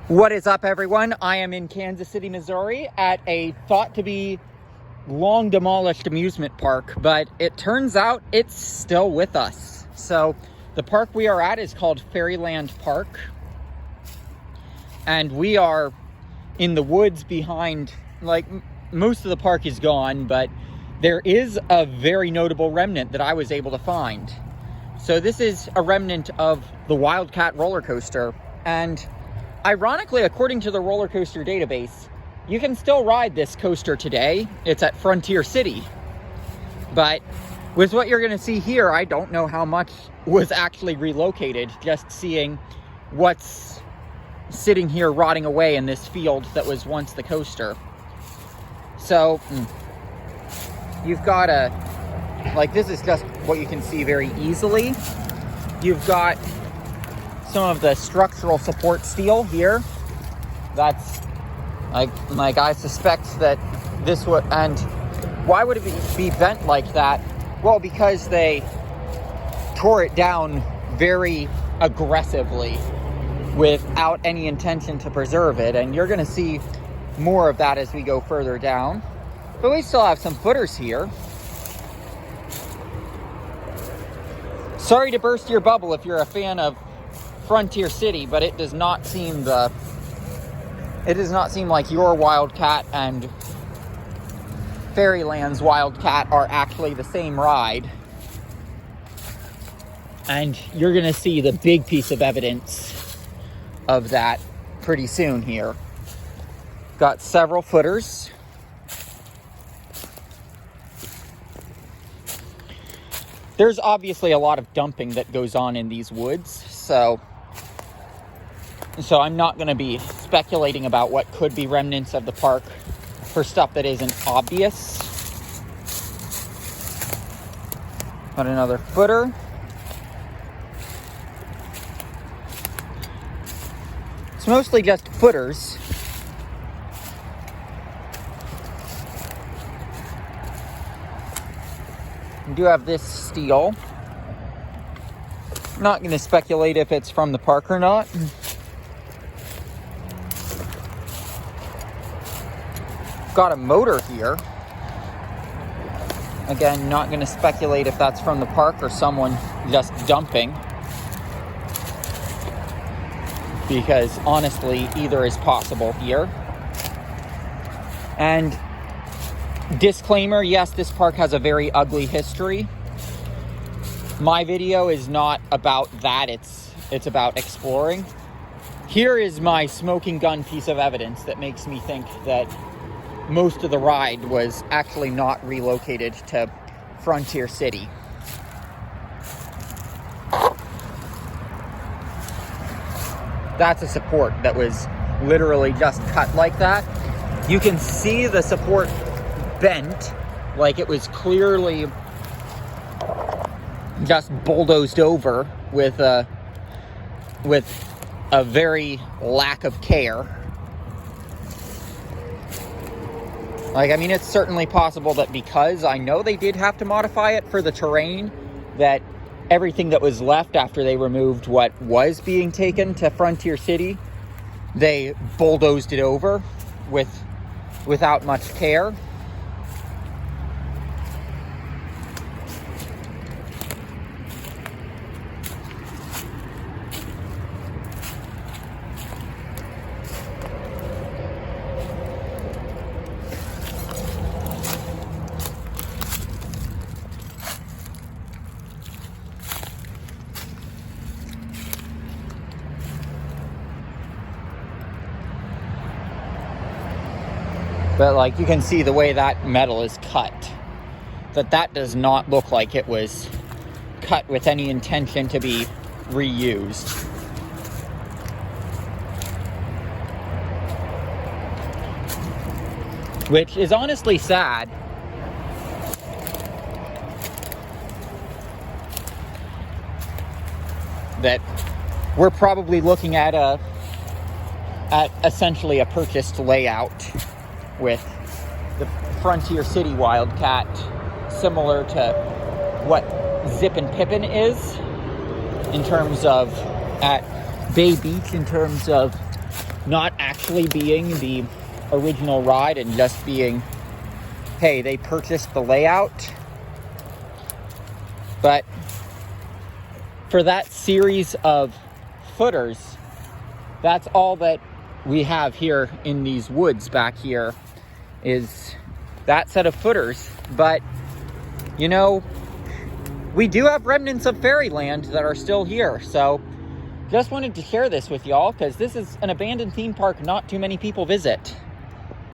What is up, everyone? I am in Kansas City, Missouri at a thought to be long demolished amusement park, but it turns out it's still with us. So the park we are at is called Fairyland Park, and we are in the woods behind, like, most of the park is gone, but there is a very notable remnant that I was able to find. So this is a remnant of the Wildcat roller coaster, and ironically, according to the roller coaster database, you can still ride this coaster today. It's at Frontier City. But with what you're going to see here, I don't know how much was actually relocated, just seeing what's sitting here rotting away in this field that was once the coaster. So you've got this is just what you can see very easily. You've got some of the structural support steel here. That's like I suspect that this would, and why would it be bent like that? Well, because they tore it down very aggressively without any intention to preserve it, and you're going to see more of that as we go further down. But we still have some footers here. Sorry to burst your bubble if you're a fan of Frontier City, but it does not seem like your Wildcat and Fairyland's Wildcat are actually the same ride. And you're gonna see the big piece of evidence of that pretty soon here. Got several footers. There's obviously a lot of dumping that goes on in these woods, so I'm not going to be speculating about what could be remnants of the park for stuff that isn't obvious. Got another footer. It's mostly just footers. We do have this steel. I'm not going to speculate if it's from the park or not. Got a motor here. Again, not going to speculate if that's from the park or someone just dumping, because honestly, either is possible here. And disclaimer, yes, this park has a very ugly history. My video is not about that, it's about exploring. Here is my smoking gun piece of evidence that makes me think that most of the ride was actually not relocated to Frontier City. That's a support that was literally just cut like that. You can see the support bent, like it was clearly just bulldozed over with a very lack of care. Like, I mean, it's certainly possible that because I know they did have to modify it for the terrain, that everything that was left after they removed what was being taken to Frontier City, they bulldozed it over without much care. But like, you can see the way that metal is cut, that does not look like it was cut with any intention to be reused. Which is honestly sad. That we're probably looking at essentially a purchased layout with the Frontier City Wildcat, similar to what Zip and Pippin is in terms of at Bay Beach, in terms of not actually being the original ride and just being, hey, they purchased the layout. But for that series of footers, that's all that we have here in these woods back here, is that set of footers. But, you know, we do have remnants of Fairyland that are still here. So just wanted to share this with y'all, because this is an abandoned theme park not too many people visit.